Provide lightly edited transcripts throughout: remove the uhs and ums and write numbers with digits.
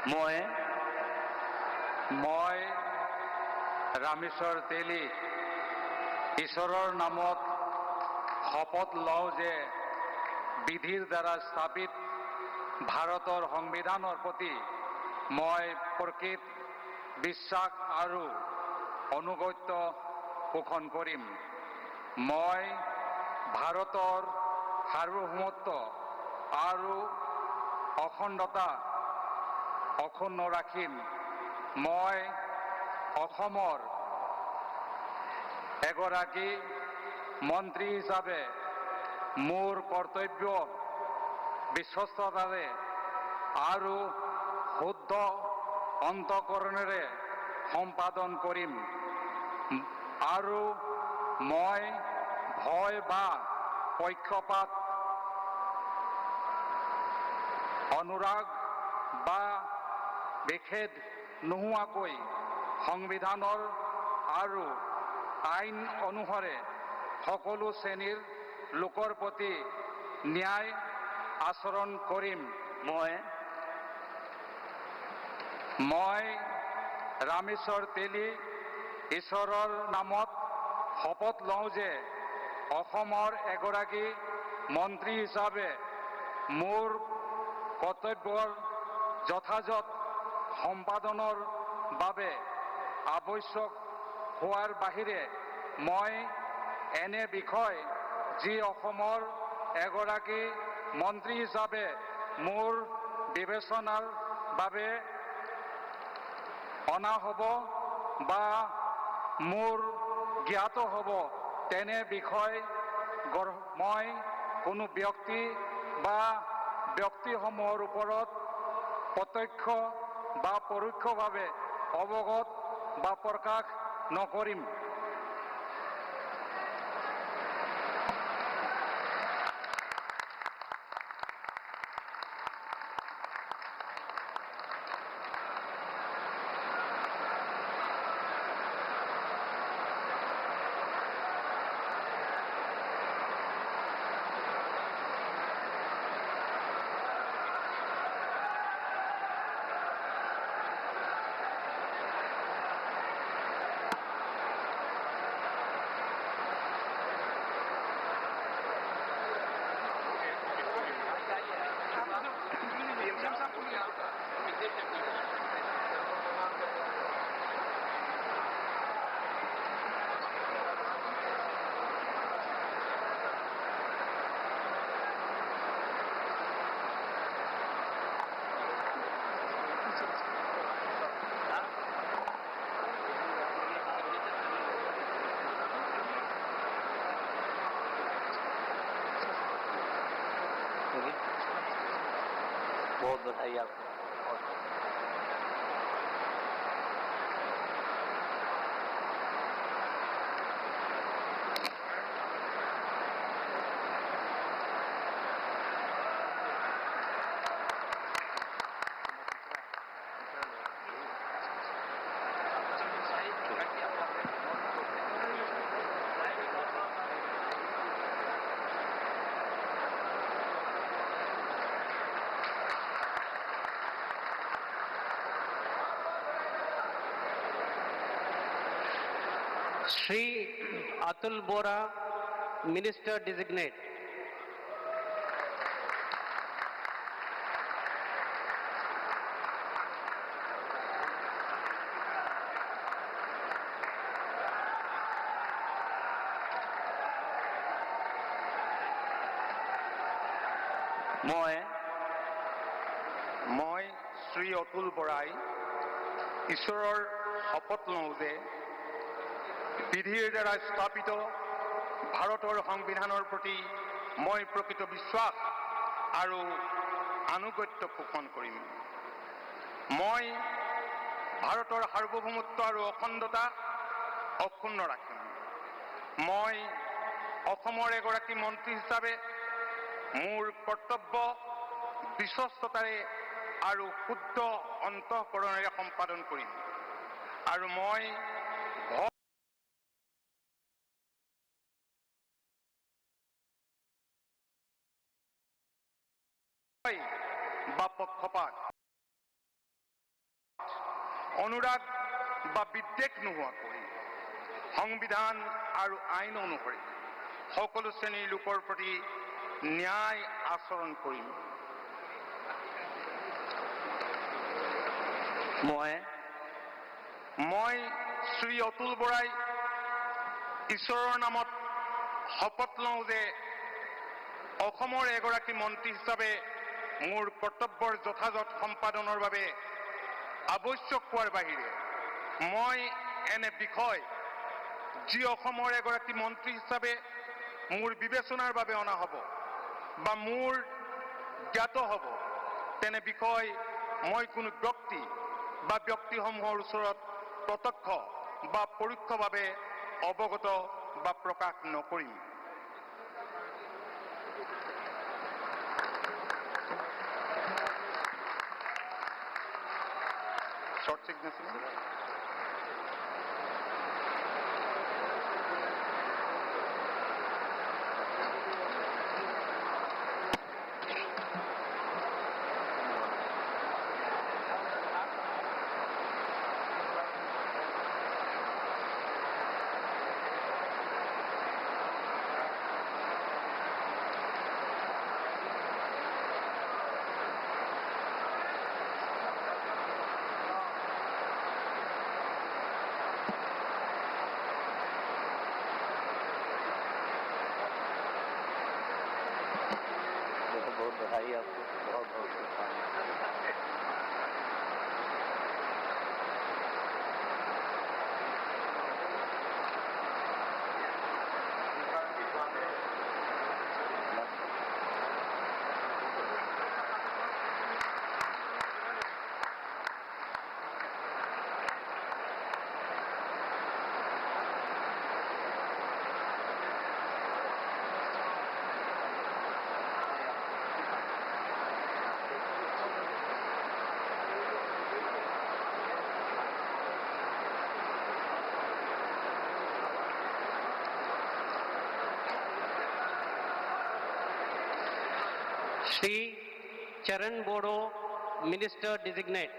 মই ৰামেশ্বৰ তেলী ঈশ্বৰৰ নামত শপত লওঁ যে বিধিৰ দ্বাৰা স্থাপিত ভাৰতৰ সংবিধানৰ প্ৰতি মই প্ৰকৃত বিশ্বাস আৰু অনুগত্য পোষণ কৰিম। মই ভাৰতৰ সাৰ্বভৌমত্ব আৰু অখণ্ডতা অক্ষুণ্ণ ৰাখিম। মই অসমৰ এগৰাকী মন্ত্ৰী হিচাপে মোৰ কৰ্তব্য বিশ্বস্ততাৰে আৰু শুদ্ধ অন্তঃকৰণেৰে সম্পাদন কৰিম আৰু মই ভয় বা পক্ষপাত অনুৰাগ বা বিখেদ নোহোৱাকৈ সংবিধানৰ আৰু আইন অনুসাৰে সকলো শ্ৰেণীৰ লোকৰ প্ৰতি ন্যায় আচৰণ কৰিম। মই ৰামেশ্বৰ তেলী ঈশ্বৰৰ নামত শপত লওঁ যে অসমৰ এগৰাকী মন্ত্ৰী হিচাপে মোৰ কৰ্তব্যৰ যথাযথ সম্পাদনৰ বাবে আৱশ্যক হোৱাৰ বাহিৰে মই এনে বিষয় যি অসমৰ এগৰাকী মন্ত্ৰী হিচাপে মোৰ বিবেচনাৰ বাবে অনা হ'ব বা মোৰ জ্ঞাত হ'ব তেনে বিষয় মই কোনো ব্যক্তি বা ব্যক্তিসমূহৰ ওপৰত প্ৰত্যক্ষ বা পৰোক্ষভাৱে অৱগত বা প্ৰকাশ নকৰিম। बहुत बधाई आपको। Shri Atul Bora, Minister Designate. মই শ্ৰী অতুল বৰাই ঈশ্বৰৰ শপত লওঁ যে বিধিৰ দ্বাৰা স্থাপিত ভাৰতৰ সংবিধানৰ প্ৰতি মই প্ৰকৃত বিশ্বাস আৰু আনুগত্য পোষণ কৰিম। মই ভাৰতৰ সাৰ্বভৌমত্ব আৰু অখণ্ডতা অক্ষুণ্ণ ৰাখিম। মই অসমৰ এগৰাকী মন্ত্ৰী হিচাপে মোৰ কৰ্তব্য বিশ্বস্ততাৰে আৰু শুদ্ধ অন্তঃকৰণেৰে সম্পাদন কৰিম আৰু মই বা পক্ষপাত অনুৰাগ বা বিদ্বেষ নোহোৱাকৈ সংবিধান আৰু আইন অনুসৰি সকলো শ্ৰেণীৰ লোকৰ প্ৰতি ন্যায় আচৰণ কৰিম। মই শ্ৰী অতুল বৰাই ঈশ্বৰৰ নামত শপত লওঁ যে অসমৰ এগৰাকী মন্ত্ৰী হিচাপে মোৰ কৰ্তব্যৰ যথাযথ সম্পাদনৰ বাবে আৱশ্যক হোৱাৰ বাহিৰে মই এনে বিষয় যি অসমৰ এগৰাকী মন্ত্ৰী হিচাপে মোৰ বিবেচনাৰ বাবে অনা হ'ব বা মোৰ জ্ঞাত হ'ব তেনে বিষয় মই কোনো ব্যক্তি বা ব্যক্তিসমূহৰ ওচৰত প্ৰত্যক্ষ বা পৰোক্ষভাৱে অৱগত বা প্ৰকাশ নকৰিম। Short signature. बहुत बधाई आपको, बहुत बहुत शुभकामनाएं। Shri Charan Bodo, Minister Designate.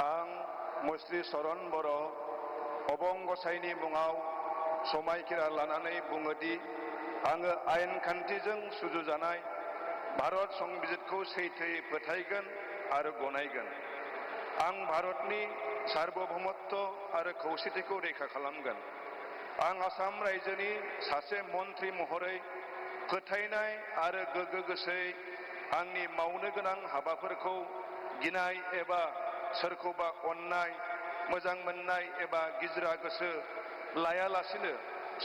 आं मुस्रि चरण बर' अबं गसाइनि मुङाव समायखिरा लानानै बुङोदि आङो आयेन खान्थिजों सुजुजानाय भारत संबिजितखौ सैथोयै फोथायगोन आरो गनायगोन। आं भारतनि सार्वभौमत्व आरो खौसेथिखौ रैखा खालामगोन। आं आसाम रायजोनि सासे मन्त्रि महरै फोथायनाय आरो गोगो गोसोयै आंनि मावनो गोनां हाबाफोरखौ गिनाय एबा सोरखौबा अननाय, मोजां मोननाय एबा गिज्रा गोसो लायालासिनो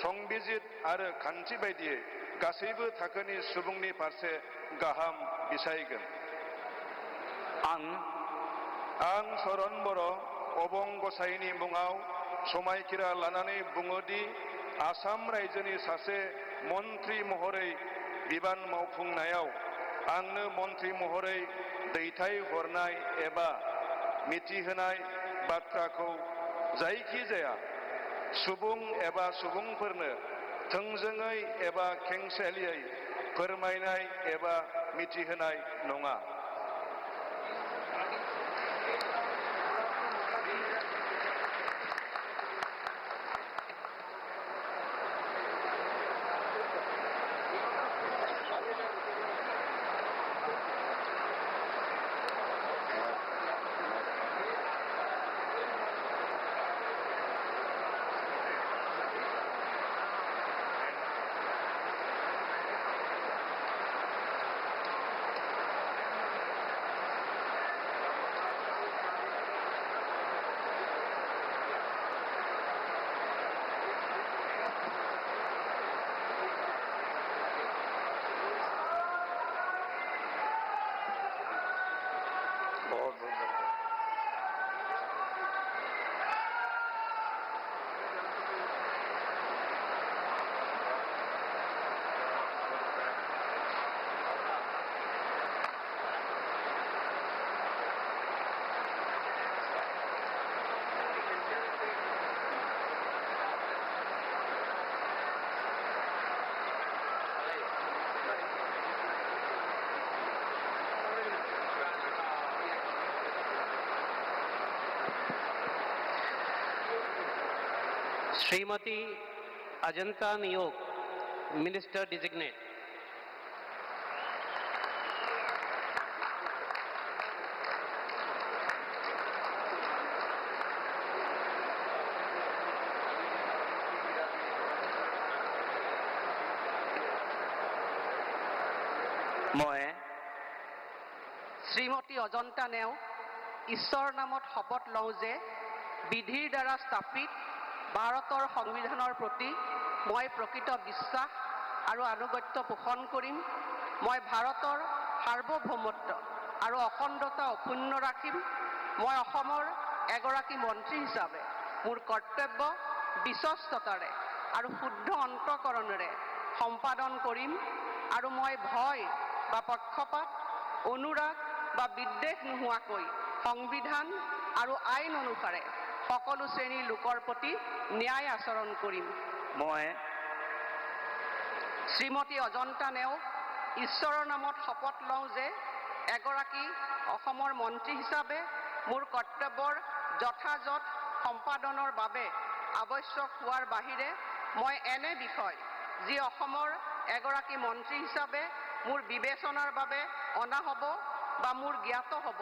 संबिजित आरो खान्थि बायदियै गासैबो थाखोनि सुबुंनि फारसे गाहाम बिसायगोन। आं चरण बर' अबं गसाइनि मुङाव समायखिरा लानानै बुङोदि आसाम रायजोनि सासे मन्त्रि महरै बिबान मावफुंनायाव आंनो मन्त्रि महरै दैथाय हरनाय एबा मिथिहोनाय बाथ्राखौ जायखिजाया सुबुं एबा सुबुंफोरनो थोंजोङै एबा खेंसालियायै फोरमायनाय एबा मिथिहोनाय नङा। Srimati Ajanta Niyok, Minister Designate. মই শ্ৰীমতী অজন্তা নেওগ ঈশ্বৰৰ নামত শপত লওঁ যে বিধিৰ দ্বাৰা স্থাপিত ভাৰতৰ সংবিধানৰ প্ৰতি মই প্ৰকৃত বিশ্বাস আৰু আনুগত্য পোষণ কৰিম। মই ভাৰতৰ সাৰ্বভৌমত্ব আৰু অখণ্ডতা অক্ষুণ্ণ ৰাখিম। মই অসমৰ এগৰাকী মন্ত্ৰী হিচাপে মোৰ কৰ্তব্য বিশ্বস্ততাৰে আৰু শুদ্ধ অন্তঃকৰণেৰে সম্পাদন কৰিম আৰু মই ভয় বা পক্ষপাত অনুৰাগ বা বিদ্বেষ নোহোৱাকৈ সংবিধান আৰু আইন অনুসাৰে সকলো শ্ৰেণীৰ লোকৰ প্ৰতি ন্যায় আচৰণ কৰিম। মই শ্ৰীমতী অজন্তা নেওগ ঈশ্বৰৰ নামত শপত লওঁ যে এগৰাকী অসমৰ মন্ত্ৰী হিচাপে মোৰ কৰ্তব্যৰ যথাযথ সম্পাদনৰ বাবে আৱশ্যক হোৱাৰ বাহিৰে মই এনে বিষয় যি অসমৰ এগৰাকী মন্ত্ৰী হিচাপে মোৰ বিবেচনাৰ বাবে অনা হ'ব বা মোৰ জ্ঞাত হ'ব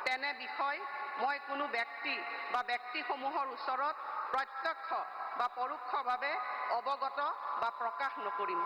তেনে বিষয় মই কোনো ব্যক্তি বা ব্যক্তিসমূহৰ ওচৰত প্ৰত্যক্ষ বা পৰোক্ষভাৱে অৱগত বা প্ৰকাশ নকৰিম।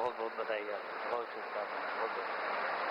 बहुत बहुत बधाई आपको, बहुत शुभकामनाएं, बहुत बहुत